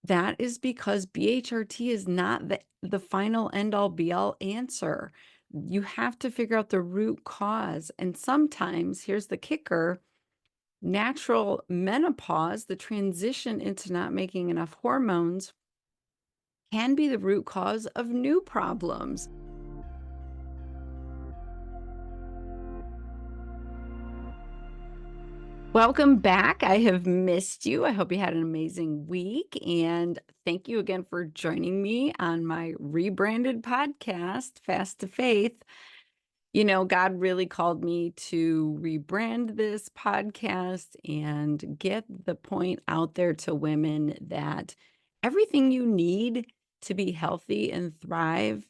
That is because BHRT is not the final end all be all answer. You have to figure out the root cause. And sometimes, here's the kicker, natural menopause, the transition into not making enough hormones, can be the root cause of new problems. Welcome back. I have missed you. I hope you had an amazing week. And thank you again for joining me on my rebranded podcast, Fast to Faith. You know, God really called me to rebrand this podcast and get the point out there to women that everything you need to be healthy and thrive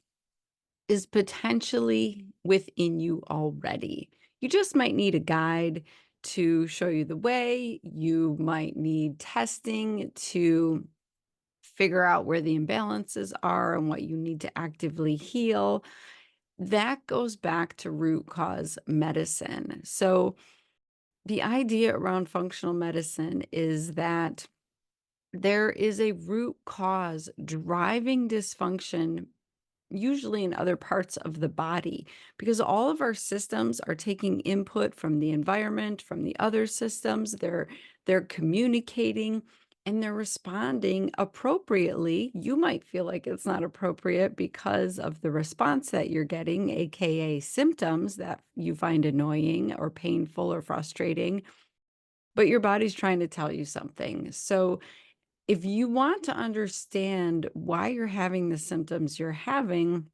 is potentially within you already. You just might need a guide to show you the way. You might need testing to figure out where the imbalances are and what you need to actively heal. That goes back to root cause medicine. So, the idea around functional medicine is that there is a root cause driving dysfunction, usually in other parts of the body, because all of our systems are taking input from the environment, from the other systems. They're communicating and they're responding appropriately. You might feel like it's not appropriate because of the response that you're getting, aka symptoms that you find annoying or painful or frustrating, but your body's trying to tell you something. So if you want to understand why you're having the symptoms you're having,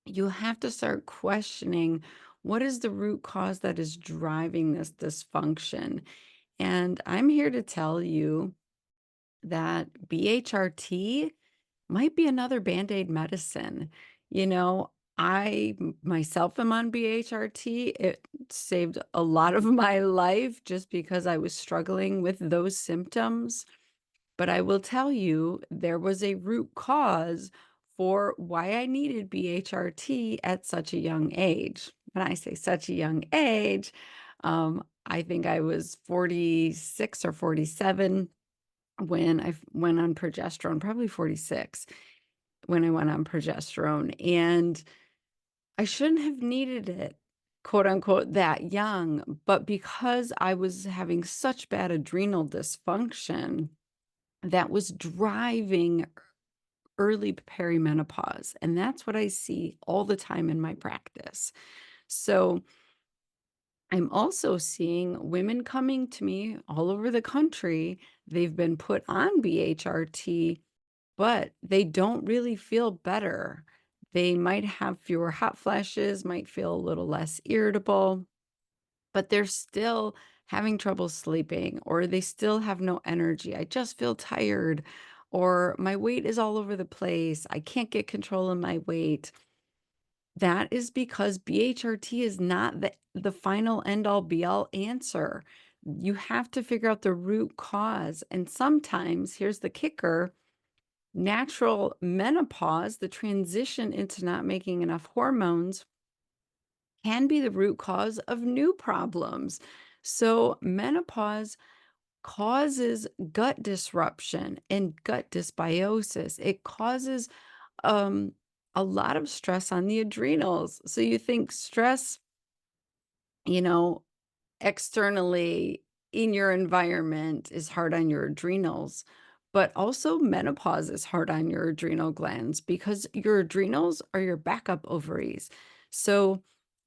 you have to start questioning, what is the root cause that is driving this dysfunction? And I'm here to tell you that BHRT might be another Band-Aid medicine. You know, myself am on BHRT. It saved a lot of my life just because I was struggling with those symptoms. But I will tell you, there was a root cause for why I needed BHRT at such a young age. When I say such a young age, I think I was 46 or 47 when went on progesterone, probably 46 when I went on progesterone. And I shouldn't have needed it, quote unquote, that young. But because I was having such bad adrenal dysfunction, that was driving early perimenopause, and that's what I see all the time in my practice. So, I'm also seeing women coming to me all over the country. They've been put on BHRT, but they don't really feel better. They might have fewer hot flashes, might feel a little less irritable, but they're still having trouble sleeping, or they still have no energy. I just feel tired, or my weight is all over the place. I can't get control of my weight. That is because BHRT is not the final end all be all answer. You have to figure out the root cause. And sometimes, here's the kicker, natural menopause, the transition into not making enough hormones, can be the root cause of new problems. So, menopause causes gut disruption and gut dysbiosis. It causes um, a lot of stress on the adrenals. So, you think stress, you know, externally in your environment is hard on your adrenals, but also menopause is hard on your adrenal glands because your adrenals are your backup ovaries. So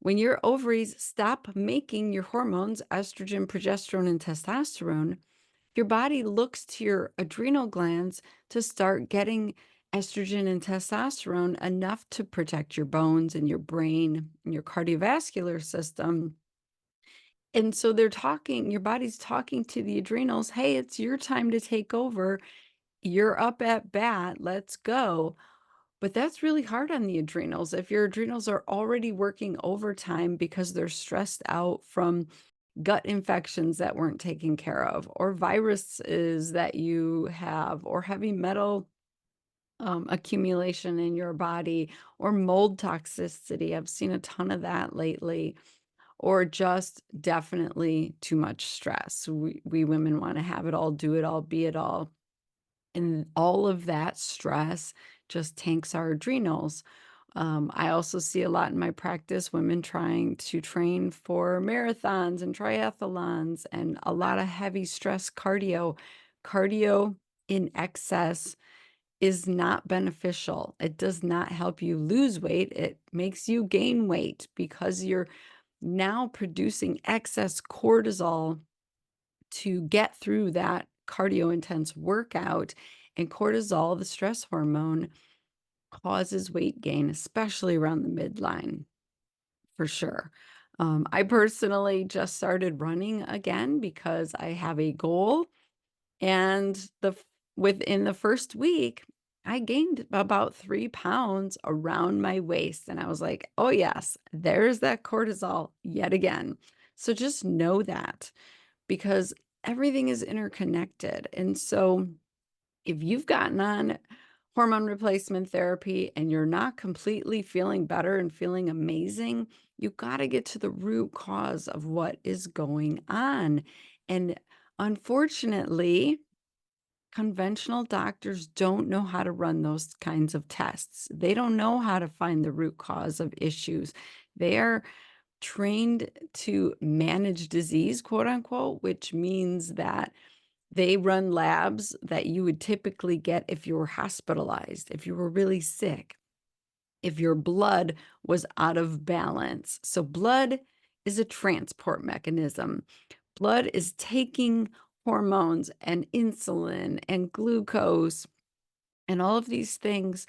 when your ovaries stop making your hormones, estrogen, progesterone, and testosterone, your body looks to your adrenal glands to start getting estrogen and testosterone enough to protect your bones and your brain and your cardiovascular system. And so they're talking, your body's talking to the adrenals, hey, it's your time to take over. You're up at bat. Let's go. But that's really hard on the adrenals. If your adrenals are already working overtime because they're stressed out from gut infections that weren't taken care of, or viruses that you have, or heavy metal accumulation in your body, or mold toxicity. I've seen a ton of that lately, or just definitely too much stress. We women want to have it all, do it all, be it all. And all of that stress just tanks our adrenals. I also see a lot in my practice women trying to train for marathons and triathlons and a lot of heavy stress cardio. Cardio in excess is not beneficial. It does not help you lose weight. It makes you gain weight because you're now producing excess cortisol to get through that cardio intense workout. And cortisol, the stress hormone, causes weight gain, especially around the midline, for sure. I personally just started running again because I have a goal, and within the first week, I gained about 3 pounds around my waist, and I was like, "Oh yes, there's that cortisol yet again." So just know that because everything is interconnected. And so if you've gotten on hormone replacement therapy and you're not completely feeling better and feeling amazing, you got to get to the root cause of what is going on. And unfortunately, conventional doctors don't know how to run those kinds of tests. They don't know how to find the root cause of issues. They are trained to manage disease, quote unquote, which means that they run labs that you would typically get if you were hospitalized, if you were really sick, if your blood was out of balance. So, blood is a transport mechanism. Blood is taking hormones and insulin and glucose and all of these things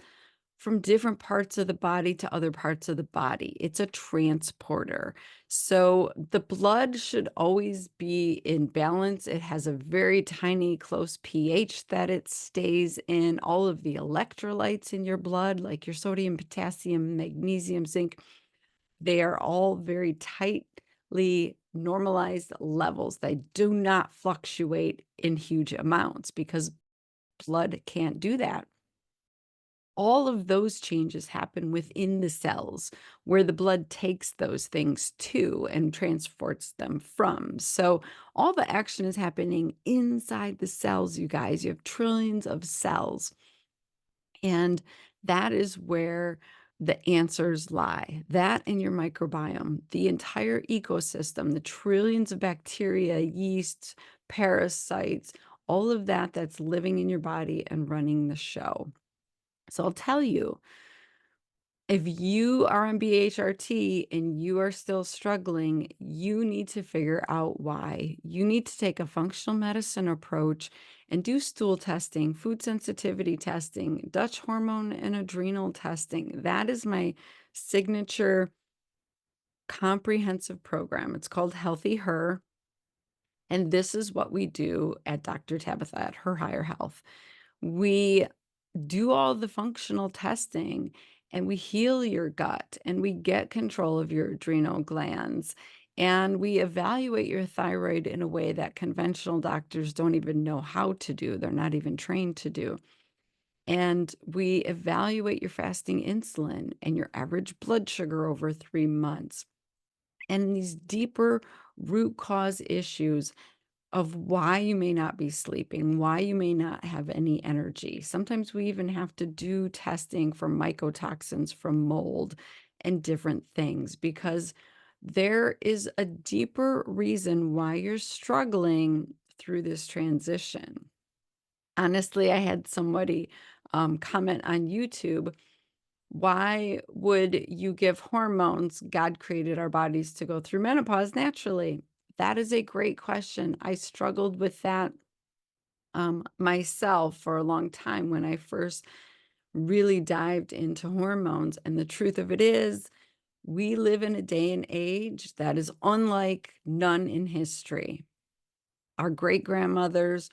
from different parts of the body to other parts of the body. It's a transporter. So the blood should always be in balance. It has a very tiny, close pH that it stays in. All of the electrolytes in your blood, like your sodium, potassium, magnesium, zinc, they are all very tightly normalized levels. They do not fluctuate in huge amounts because blood can't do that. All of those changes happen within the cells where the blood takes those things to and transports them from. So all the action is happening inside the cells, you guys. You have trillions of cells. And that is where the answers lie. That and your microbiome, the entire ecosystem, the trillions of bacteria, yeasts, parasites, all of that that's living in your body and running the show. So I'll tell you, if you are on BHRT and you are still struggling, you need to figure out why. You need to take a functional medicine approach and do stool testing, food sensitivity testing, Dutch hormone and adrenal testing. That is my signature comprehensive program. It's called Healthy Her. And this is what we do at Dr. Tabitha at Her Higher Health. We do all the functional testing and we heal your gut and we get control of your adrenal glands and we evaluate your thyroid in a way that conventional doctors don't even know how to do. They're not even trained to do. And we evaluate your fasting insulin and your average blood sugar over 3 months. And these deeper root cause issues of why you may not be sleeping, why you may not have any energy. Sometimes we even have to do testing for mycotoxins from mold and different things because there is a deeper reason why you're struggling through this transition. Honestly, I had somebody comment on YouTube, why would you give hormones? God created our bodies to go through menopause naturally. That is a great question. I struggled with that myself for a long time when I first really dived into hormones. And the truth of it is, we live in a day and age that is unlike none in history. Our great grandmothers,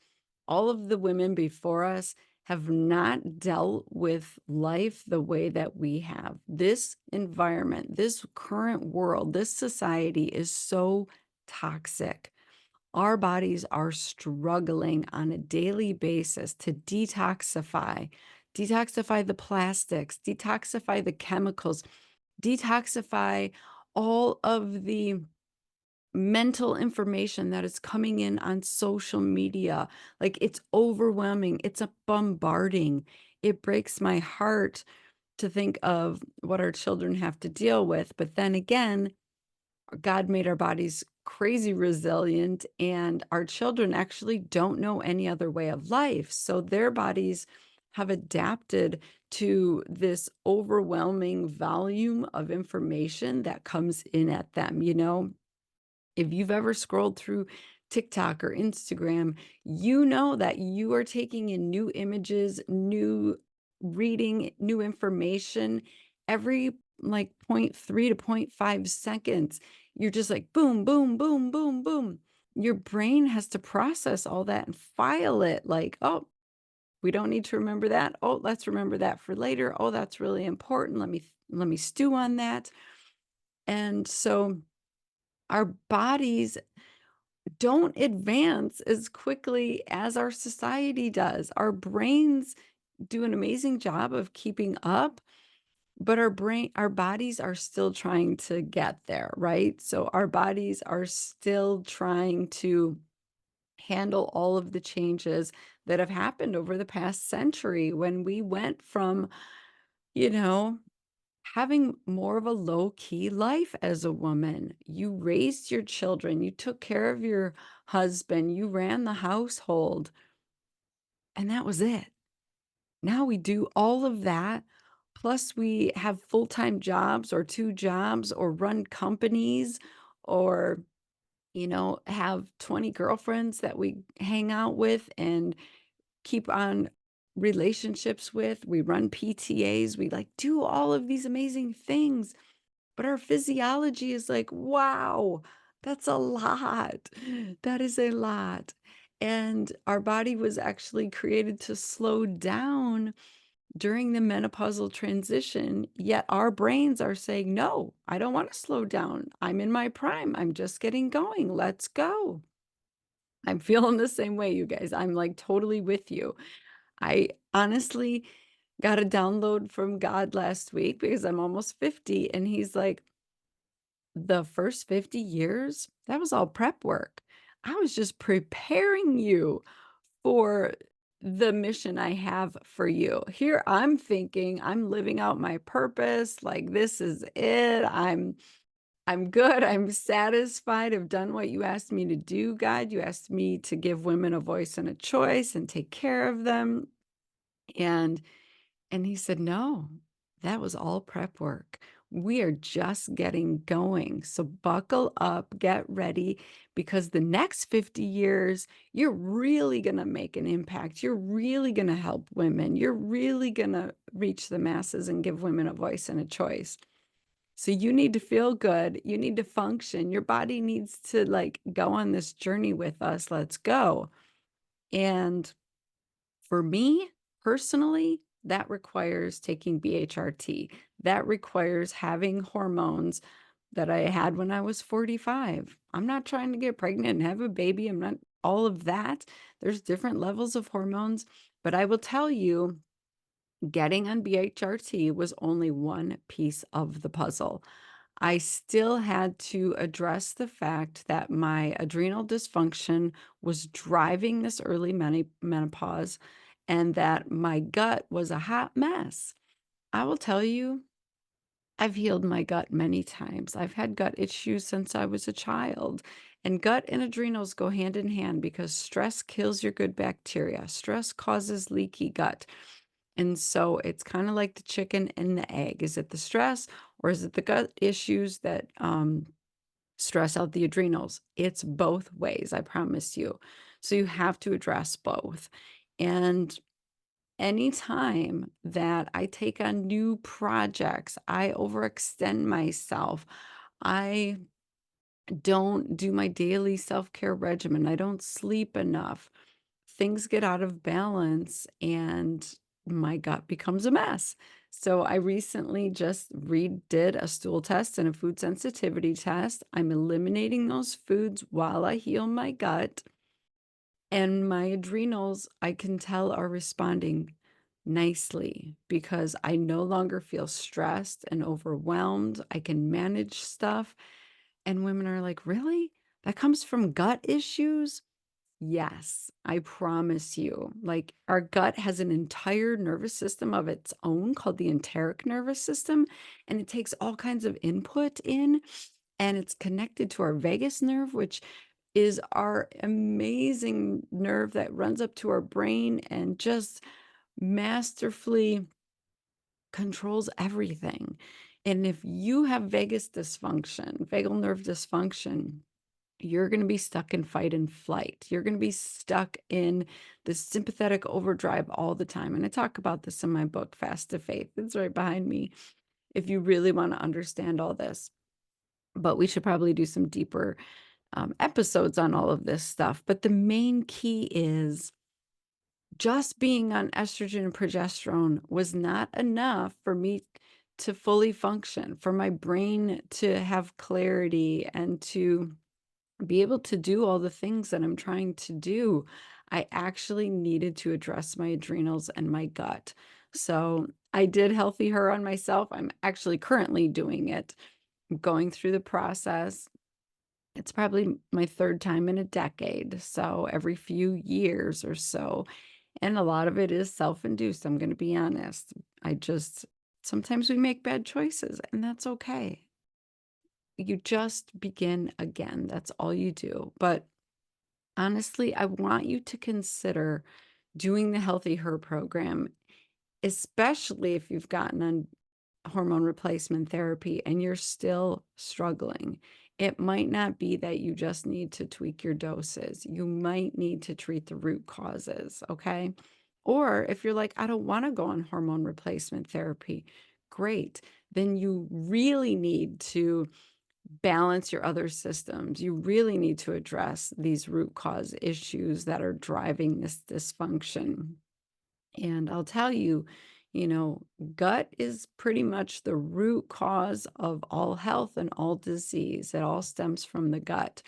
all of the women before us have not dealt with life the way that we have. This environment, this current world, this society is so toxic. Our bodies are struggling on a daily basis to detoxify the plastics, detoxify the chemicals, detoxify all of the mental information that is coming in on social media. Like, it's overwhelming, it's a bombarding. It breaks my heart to think of what our children have to deal with, but then again, God made our bodies crazy resilient, and our children actually don't know any other way of life. So their bodies have adapted to this overwhelming volume of information that comes in at them. If you've ever scrolled through TikTok or Instagram, you know that you are taking in new images, new reading, new information every like point 0.3 to point 0.5 seconds. You're just like boom, boom, boom, boom, boom. Your brain has to process all that and file it like, oh, we don't need to remember that. Oh, let's remember that for later. Oh, that's really important. Let me stew on that. And so our bodies don't advance as quickly as our society does. Our brains do an amazing job of keeping up, but our bodies are still trying to get there, right? So our bodies are still trying to handle all of the changes that have happened over the past century when we went from, you know, having more of a low key life as a woman. You raised your children, you took care of your husband, you ran the household, and that was it. Now we do all of that. Plus, we have full time jobs or two jobs or run companies or, have 20 girlfriends that we hang out with and keep on relationships with. We run PTAs. We like do all of these amazing things. But our physiology is like, wow, that's a lot. That is a lot. And our body was actually created to slow down during the menopausal transition. Yet our brains are saying, no, I don't want to slow down. I'm in my prime. I'm just getting going. Let's go. I'm feeling the same way, you guys. I'm like totally with you. I honestly got a download from God last week because I'm almost 50. And he's like, the first 50 years, that was all prep work. I was just preparing you for the mission I have for you. Here I'm thinking I'm living out my purpose, like this is it. I'm good. I'm satisfied. I've done what you asked me to do, God. You asked me to give women a voice and a choice and take care of them. And and he said, "No, that was all prep work. We are just getting going. So buckle up, get ready, because the next 50 years, you're really going to make an impact. You're really going to help women. You're really going to reach the masses and give women a voice and a choice. So you need to feel good. You need to function. Your body needs to like go on this journey with us. Let's go." And for me, personally, that requires taking BHRT. That requires having hormones that I had when I was 45. I'm not trying to get pregnant and have a baby. I'm not all of that. There's different levels of hormones, but I will tell you, getting on BHRT was only one piece of the puzzle. I still had to address the fact that my adrenal dysfunction was driving this early menopause and that my gut was a hot mess. I will tell you, I've healed my gut many times. I've had gut issues since I was a child. And gut and adrenals go hand in hand because stress kills your good bacteria. Stress causes leaky gut. And so it's kind of like the chicken and the egg. Is it the stress or is it the gut issues that stress out the adrenals? It's both ways, I promise you. So you have to address both. And anytime that I take on new projects, I overextend myself. I don't do my daily self-care regimen. I don't sleep enough. Things get out of balance and my gut becomes a mess. So I recently just redid a stool test and a food sensitivity test. I'm eliminating those foods while I heal my gut. And my adrenals, I can tell, are responding nicely because I no longer feel stressed and overwhelmed. I can manage stuff. And women are like, really? that comes from gut issues. Yes, I promise you. Like, our gut has an entire nervous system of its own called the enteric nervous system, and it takes all kinds of input in, and it's connected to our vagus nerve, which is our amazing nerve that runs up to our brain and just masterfully controls everything. And if you have vagus dysfunction, vagal nerve dysfunction, you're going to be stuck in fight and flight. You're going to be stuck in the sympathetic overdrive all the time. And I talk about this in my book, Fast to Faith. It's right behind me if you really want to understand all this. But we should probably do some deeper episodes on all of this stuff. But the main key is just being on estrogen and progesterone was not enough for me to fully function, for my brain to have clarity and to be able to do all the things that I'm trying to do. I actually needed to address my adrenals and my gut. So I did Healthy Her on myself. I'm actually currently doing it, going through the process. It's probably my third time in a decade. So every few years or so. And a lot of it is self-induced. I'm going to be honest. Sometimes we make bad choices, and that's okay. You just begin again. That's all you do. But honestly, I want you to consider doing the Healthy Her program, especially if you've gotten on hormone replacement therapy and you're still struggling. It might not be that you just need to tweak your doses. You might need to treat the root causes, okay? Or if you're like, I don't want to go on hormone replacement therapy, great. Then you really need to balance your other systems. You really need to address these root cause issues that are driving this dysfunction. And I'll tell you, gut is pretty much the root cause of all health and all disease. It all stems from the gut.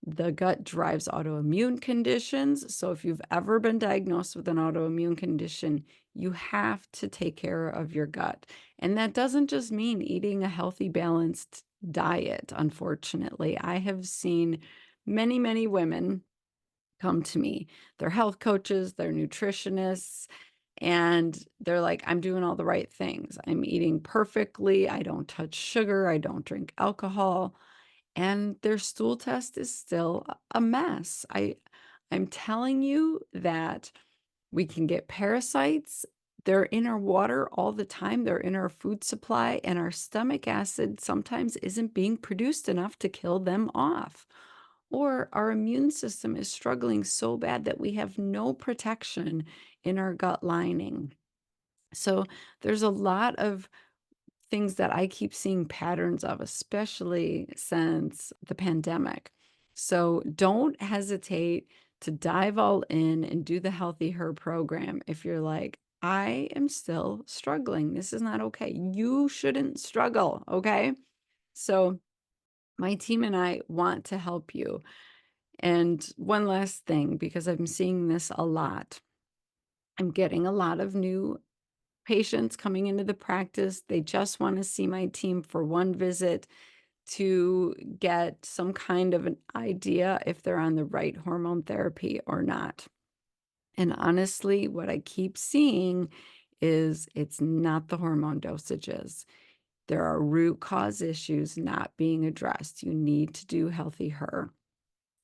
The gut drives autoimmune conditions. So if you've ever been diagnosed with an autoimmune condition, you have to take care of your gut. And that doesn't just mean eating a healthy, balanced diet, unfortunately. I have seen many, many women come to me. They're health coaches, they're nutritionists, and they're like, I'm doing all the right things. I'm eating perfectly. I don't touch sugar. I don't drink alcohol. And their stool test is still a mess. I'm telling you that we can get parasites. They're in our water all the time. They're in our food supply, and our stomach acid sometimes isn't being produced enough to kill them off. Or our immune system is struggling so bad that we have no protection in our gut lining. So there's a lot of things that I keep seeing patterns of, especially since the pandemic. So don't hesitate to dive all in and do the Healthy Her program if you're like, I am still struggling. This is not okay. You shouldn't struggle, okay? So my team and I want to help you. And one last thing, because I'm seeing this a lot, I'm getting a lot of new patients coming into the practice. They just want to see my team for one visit to get some kind of an idea if they're on the right hormone therapy or not. And honestly, what I keep seeing is it's not the hormone dosages. There are root cause issues not being addressed. You need to do Healthy Her.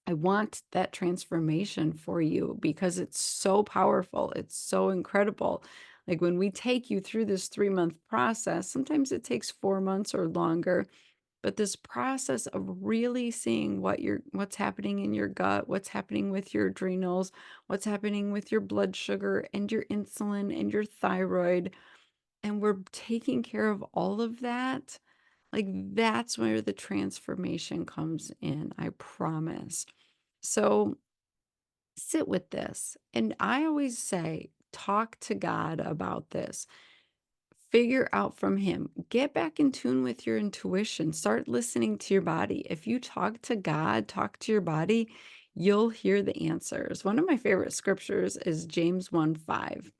I want that transformation for you because it's so powerful. It's so incredible. Like when we take you through this 3-month process, sometimes it takes 4 months or longer, but this process of really seeing what's happening in your gut, what's happening with your adrenals, what's happening with your blood sugar and your insulin and your thyroid, and we're taking care of all of that. Like that's where the transformation comes in, I promise. So sit with this. And I always say, talk to God about this. Figure out from Him. Get back in tune with your intuition. Start listening to your body. If you talk to God, talk to your body, you'll hear the answers. One of my favorite scriptures is James 1:5.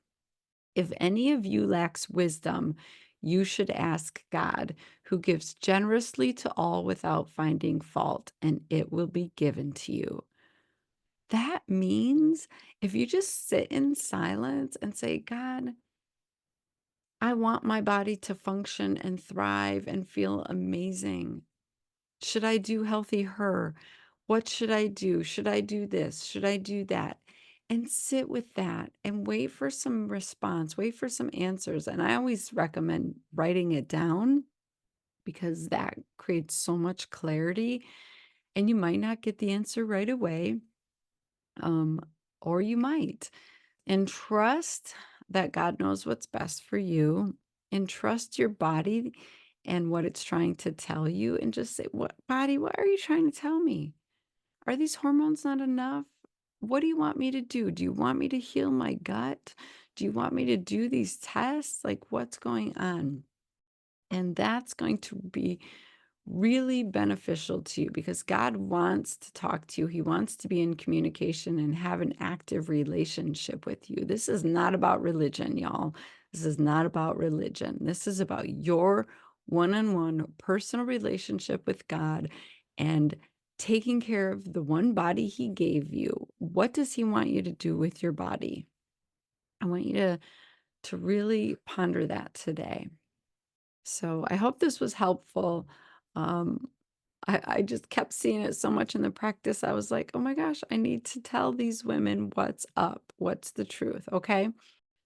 If any of you lacks wisdom, You should ask God, who gives generously to all without finding fault, and it will be given to you. That means if you just sit in silence and say, God, I want my body to function and thrive and feel amazing. Should I do healthy her? What should I do? Should I do this? Should I do that? And sit with that and wait for some response, wait for some answers. And I always recommend writing it down because that creates so much clarity. And you might not get the answer right away, um, or you might. And trust that God knows what's best for you, and trust your body and what it's trying to tell you, and just say, "What body, what are you trying to tell me? Are these hormones not enough? What do you want me to do? Do you want me to heal my gut? Do you want me to do these tests? Like, what's going on?" And that's going to be really beneficial to you because God wants to talk to you. He wants to be in communication and have an active relationship with you. This is not about religion, y'all. This is not about religion. This is about your one on one personal relationship with God and taking care of the one body He gave you. What does He want you to do with your body? I want you to really ponder that today. So I hope this was helpful. Um, I just kept seeing it so much in the practice. I was like, oh my gosh, I need to tell these women what's up. What's the truth? Okay.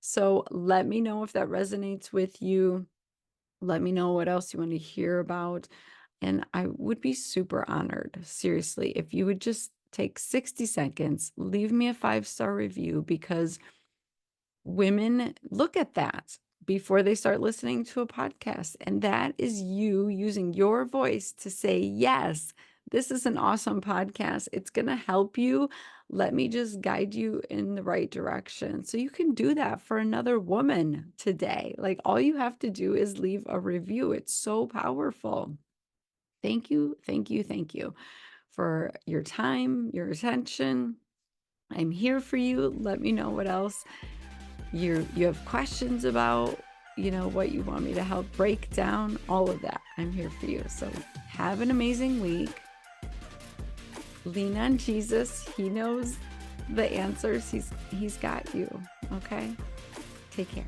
So let me know if that resonates with you. Let me know what else you want to hear about. And I would be super honored, seriously, if you would just take 60 seconds, leave me a 5-star review because women look at that before they start listening to a podcast. And that is you using your voice to say, yes, this is an awesome podcast. It's going to help you. Let me just guide you in the right direction. So you can do that for another woman today. Like all you have to do is leave a review. It's so powerful. Thank you, thank you, thank you for your time, your attention. I'm here for you. Let me know what else you have questions about, what you want me to help break down, all of that. I'm here for you. So have an amazing week. Lean on Jesus. He knows the answers. He's got you. Okay? Take care.